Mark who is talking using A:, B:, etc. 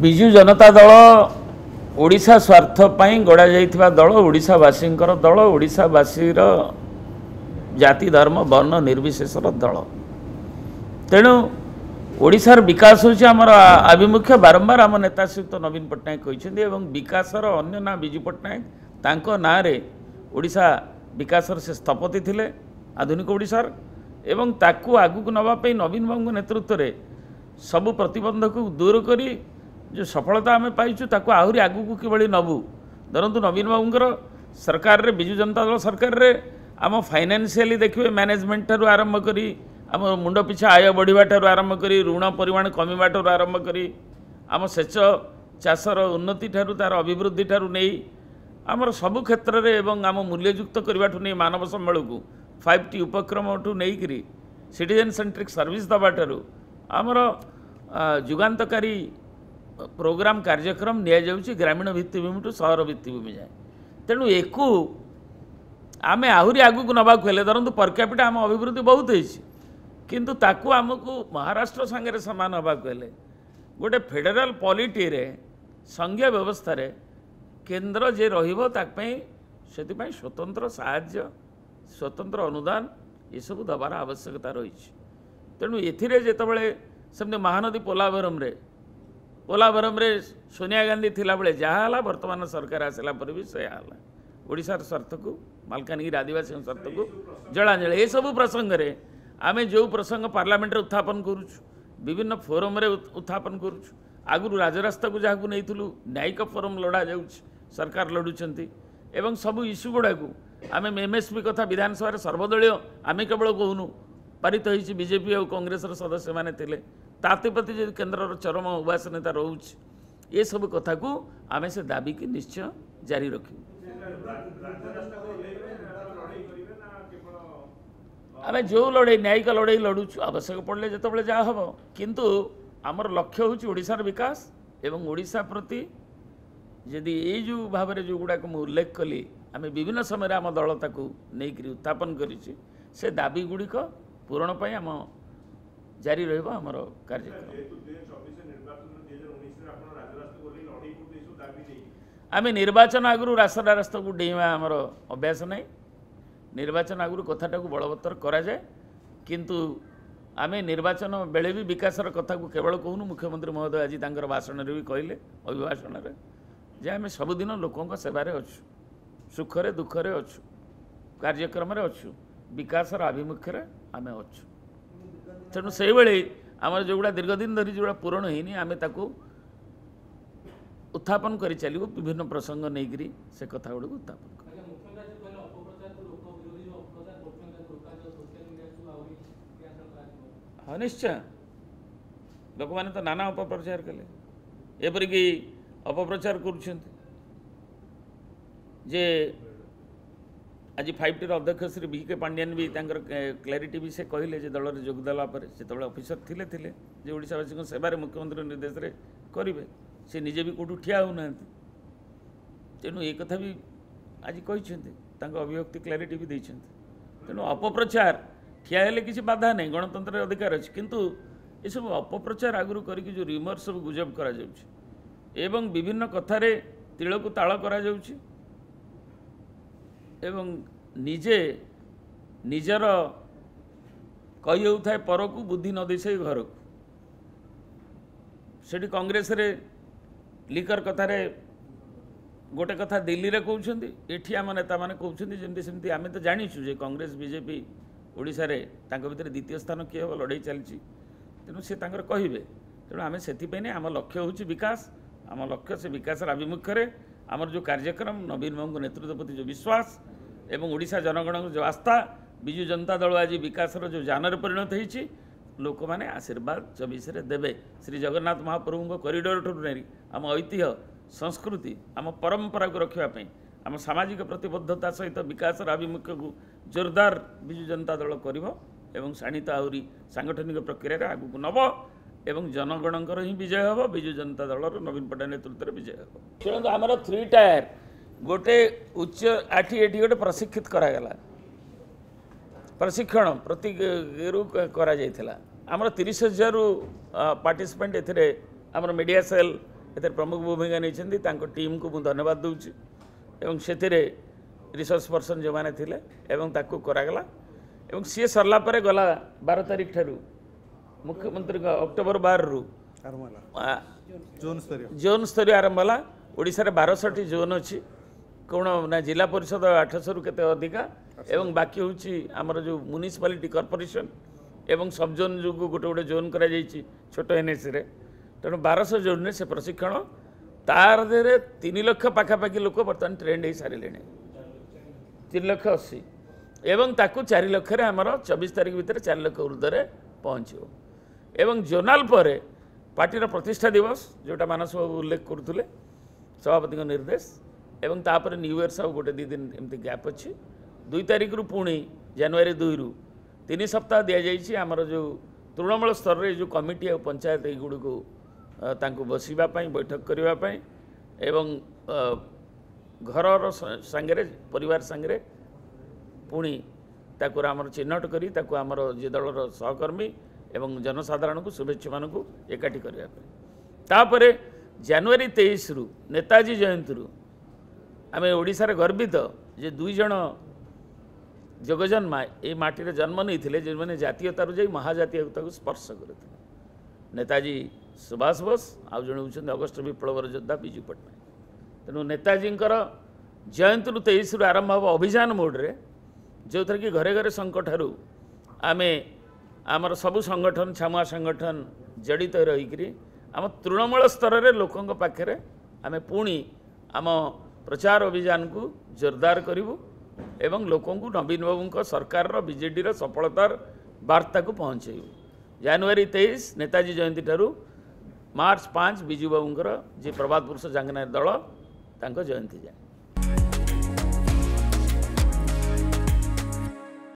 A: विजु जनता दल ओडिशा स्वार्थ पाई गड़ा जाइथिबा दल ओडिशावासींकर दल ओडिशावासीर जाति धर्म वर्ण निर्विशेषर दल तेणु ओडिशार विकास होछि हमर आभिमुख्य बारंबार आम नेता श्रीयुक्त नवीन पट्टनायक कहते एवं विकासर अन्य ना विजु पट्टनायक तांको ना रे ओडिशा विकासर से स्थपति थिले आधुनिक ओडिशार एवं ताकू आगुक नवा पे नवीन बाबू नेतृत्व रे सबु प्रतिबंधक को दूर करी जो सफलता आम पाइचु ताकू आहरी आगुक किभଳି नबु धरतु नवीन बाबूंकर सरकार रे बिजु जनता दल सरकार रे आम फाइनान्शियली देखिए मैनेजमेंट ठारू आरंभ करी आम मुंड पिछा आय बढ़िया ठारू आरंभ करी ऋण परिमाण कमिबा ठारू आरंभ करी आम सेच चाषर उन्नति ठारू तार अभिवृद्धि ठारू नहीं आमर सबु क्षेत्र रे एवं आम मूल्ययुक्त करबा ठू नहीं मानव संबल को 5T उपक्रम ठू नहीं करी सिटीजन सेंट्रिक सर्विस दबा ठारू आमर जुगान्तकारी प्रोग्राम कार्यक्रम निया जाउछि ग्रामीण भित्तिभूमि टू सहर भित्तिभूमि जाए तेणु एकू आमे आहुरी आगुक नबाक हेले धरतु पर कैपिटा आम अभिवृद्धि बहुत होइछि किंतु ताकू आमको महाराष्ट्र संगे समान हबाक हेले गोटे फेडरल पॉलिटी रे संघीय व्यवस्था रे केंद्र जे रहिबो ताकपई सेतिपई स्वतंत्र साहाय्य स्वतंत्र अनुदान ये सब दबार आवश्यकता रही तेणु एथिरे जेतबेले सेमने महानदी पोलावरम रे सोनिया गांधी थिला बेले जहाँ वर्तमान सरकार आसला पर भी से हाला ओडिशार स्वार्थ को मालकानगिरी आदिवासी स्वार्थ को जलांजल ये सब प्रसंग रे आमे जो प्रसंग पार्लियामेंट रे उत्थापन करूछु विभिन्न फोरम रे उत्थापन करूछु आगुरु राजरास्ता को जहाँ नहीं न्यायिक फोरम लड़ा जाउछि सरकार लड़ुचंती एवं सब इश्यू गुड़ा को आम एमएसपी कथा विधानसभा सर्वदलीय आम केवल कहूनु पारित होइछि बीजेपी और कांग्रेस सदस्य माने थिले ताते प्रति जो केन्द्र चरम उपासनीयता रोचे ये सब कथा को आम से दाबी की निश्चय जारी रखी आम जो लड़ाई न्यायिक लड़ाई लड़ुचु आवश्यक पड़े जिते जहाँ हम किंतु आमर लक्ष्य होछि ओडिशार विकास एवं ओडिशा प्रति यदि ये जो भाव में जो गुड़ाक मुझे उल्लेख कली आम विभिन्न समय आम दल ताकू नहीं उत्थापन करिछि से दाबी गुड़िक पूरण पर आम जारी रहिबा हमर कार्यक्रम आम निर्वाचन आगु रास्ता को डेइबा आमर अभ्यास नहीं निर्वाचन आगु कथाटा को बलवत्तर करा जाए किंतु आम निर्वाचन बेले भी विकासर कथा को केवल कहूनु मुख्यमंत्री महोदय आज तांकर भाषण रे भी कहले अभिभाषण रे जे आम सबुदिन लोकों सेवारे अच्छु सुखरे दुखरे अच्छु कार्यक्रम रे अच्छु विकासर आभिमुख्य आम अच्छु तेणु से आम जो गुड़ा दीर्घ दिन धरी जो पूरण होनी आम ताकू उत्थापन कर चलू विभिन्न प्रसंग नहीं से कथा गुड़ उत्थापन हाँ निश्चय लोक मैंने तो नाना अपप्रचार कले एपरिक अपप्रचार जे आज 5T अध्यक्ष श्री VK पांड्यान भी क्लारिटी भी से कहले दल में जोगदेला से ऑफिसर थिले जे ओडिशावासी सेवार मुख्यमंत्री निर्देश रे करेंगे से निजे भी कौटू ठिया होना तेणु ये कथा भी आज कहते अभिव्यक्ति क्लारिटी भी देते तेणु अपप्रचार ठिया हेले किसी बाधा नहीं गणतंत्र अधिकार अच्छे किंतु ये सब अपप्रचार आगु करके जो रिमर सब गुजब करा एवं विभिन्न कथार तिल को ताल करा एवं निजे निजर कही होता पर को बुद्धि न दे से घर को सेठी कांग्रेस रे लिकर कथार गोटे कथा दिल्ली रे कहउछंती एठी आम नेता माने कहउछंती जेमती सेमती आमे तो जानिछु जे कांग्रेस बीजेपी ओडिशा रे तांको भितर द्वितीय स्थान किए हो लड़ाई चलची तेणु से तांकर कहिबे तेणु आमे सेथिपै नै आम लक्ष्य होछि विकास आम लक्ष्य से विकासर आभिमुख्य रे आमर जो कार्यक्रम नवीन बाबू नेतृत्व प्रति जो विश्वास एवं ओडिशा जनगण जो आस्था बिजु जनता दल आज विकासर जो जानर परिणत होइछि लोक मैंने आशीर्वाद 24 रे देवे श्री जगन्नाथ महाप्रभु कॉरिडोर ठूँ नहीं आम ऐतिह्य संस्कृति आम परंपरा को रखापी आम सामाजिक प्रतिबद्धता सहित विकासर आभिमुख्य को जोरदार बिजु जनता दल कर शाणित आहरी सांगठनिक प्रक्रिया आगू नब एवं जनगणकर ही विजय हम बिजु जनता दल नवीन पट्टनायक नेतृत्व में विजय हम शुणु आमर 3 टायर गोटे उच्च आठी एटी गोटे प्रशिक्षित करागला प्रशिक्षण प्रति करा जाइथिला आमर 30,000 पार्टिसिपेंट एथिरे आमर मीडिया सेल एते प्रमुख भूमिका नहीं टीम को मुझे धन्यवाद दूची एवं से रिसोर्स पर्सन जो मैंने थे एवं ताकू करागला एवं सी सरला पर गला 12 तारीख ठारू मुख्यमंत्री अक्टोबर 12 रु जोन स्तरीय आरंभ है ओडिशा रे 12टी जोन अच्छी कौन ना जिला परिषद 800 रु केते अधिका एवं बाकी होची हमर जो म्युनिसिपालिटी कॉर्पोरेशन एवं सब जोन जो गोटे गोटे जोन करा जायछि छोट एनएस रे तेणु 1200 जोन से प्रशिक्षण तार देरे 3 लाख पाखापाखि लोक बर्तमान ट्रेंड हो सारे 3,80,000 एवं ताकू 4 लाख आमर 24 तारीख भितर 4 लाख ऊर्ध्वे पहुँचो एवं जोनाल पर पार्टीर प्रतिष्ठा दिवस जोटा मानस बाबू उल्लेख करुले सभापति निर्देश एवं तापर न्यू इयर सब गोटे 2 दिन एमती गैप अच्छी 2 तारीख रु पुणी जनवरी 2 रु 3 सप्ताह दि जाइए आमर जो तृणमूल स्तर रे जो कमिटी और पंचायत युड़ को बसवाई बैठक करने एवं घर सांगे परिवार सांगे पुणी ताकू आमर चिन्हट करी ताकू आमर जे दलर सहकर्मी एवं जनसाधारण को शुभेच्छा मान को एकाठी करने जनवरी 23 रु नेताजी जयंती रु आम ओडिशा रे गर्वित जे 2 जन जगजन्मा ये माटी जन्म नहीं जो मैंने जातीयतार जा महाजातीयता को स्पर्श करते नेताजी सुभाष बोस आउ जड़े होती अगस्ट विप्लवर योद्धा विजु पट्टनायक तेणु नेताजी जयंती 23 रु आरंभ हम अभियान मोड्रे जो थर कि घरे घरे संकट आम आमर सबू संगठन छामुआ संगठन जड़ित रहीकि आम तृणमूल स्तर में लोकों पाखे आम पुणी आम प्रचार अभियान को जोरदार करूँ एवं लोकों को नवीन बाबू सरकार बीजेडी सफलतार वार्ता को पहुँचेबू जनवरी 23 नेताजी जयंती ठारू मार्च 5 विजु बाबूर जी प्रभात पुरुष जांगनार दल जयंती जाए।